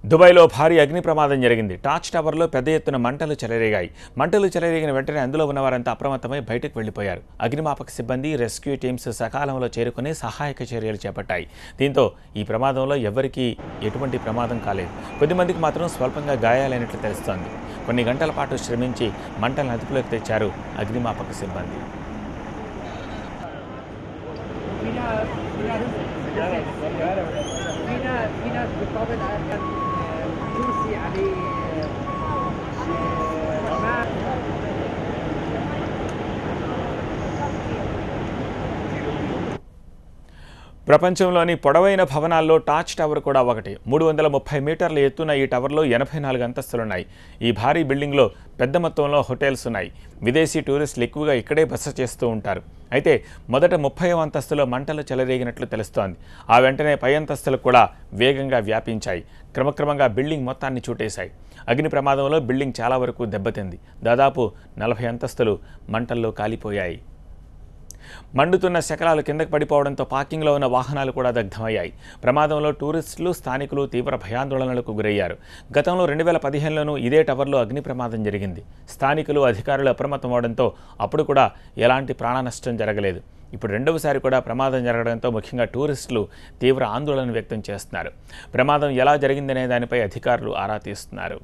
దుబాయ్లో భారీ అగ్ని ప్రమాదం జరిగింది. టాచ్ టవర్లో పెద్ద ఎత్తున మంటలు చెలరేగాయి. మంటలు చెలరేగిన వెంటనే అందులో ఉన్నవారంతా అప్రమత్తమై బయటకు వెళ్లిపోయారు. అగ్నిమాపక సిబ్బంది, రెస్క్యూ టీమ్స్ సకాలంలో చేరుకుని సహాయక చర్యలు చేపట్టాయి. దీంతో ఈ ప్రమాదంలో ఎవరికీ ఎటువంటి ప్రమాదం కాలేదు. కొద్దిమందికి మాత్రం స్వల్పంగా గాయాలైనట్లు తెలుస్తోంది. కొన్ని గంటల పాటు శ్రమించి మంటలను అదుపులోకి తెచ్చారు అగ్నిమాపక సిబ్బంది. ప్రపంచంలోని పొడవైన భవనాల్లో టాచ్ టవర్ కూడా ఒకటి. 330 మీటర్ల ఎత్తున ఈ టవర్లో 84 అంతస్తులున్నాయి. ఈ భారీ బిల్డింగ్లో పెద్ద మొత్తంలో హోటల్స్ ఉన్నాయి. విదేశీ టూరిస్టులు ఎక్కువగా ఇక్కడే బస చేస్తూ ఉంటారు. అయితే మొదట 30వ అంతస్తులో మంటలు చెలరేగినట్లు తెలుస్తోంది. ఆ వెంటనే పై అంతస్తులు కూడా వేగంగా వ్యాపించాయి. క్రమక్రమంగా బిల్డింగ్ మొత్తాన్ని చుట్టేశాయి. అగ్ని ప్రమాదంలో బిల్డింగ్ చాలా వరకు దెబ్బతింది. దాదాపు 40 అంతస్తులు మంటల్లో కాలిపోయాయి. మండుతున్న శకలాలు కిందకు పడిపోవడంతో పార్కింగ్లో ఉన్న వాహనాలు కూడా దగ్ధమయ్యాయి. ప్రమాదంలో టూరిస్టులు, స్థానికులు తీవ్ర భయాందోళనలకు గురయ్యారు. గతంలో 2015లోనూ ఇదే టవర్లో అగ్ని ప్రమాదం జరిగింది. స్థానికులు, అధికారులు అప్రమత్తం అవడంతో అప్పుడు కూడా ఎలాంటి ప్రాణ నష్టం జరగలేదు. ఇప్పుడు రెండవసారి కూడా ప్రమాదం జరగడంతో ముఖ్యంగా టూరిస్టులు తీవ్ర ఆందోళన వ్యక్తం చేస్తున్నారు. ప్రమాదం ఎలా జరిగిందనే దానిపై అధికారులు ఆరా తీస్తున్నారు.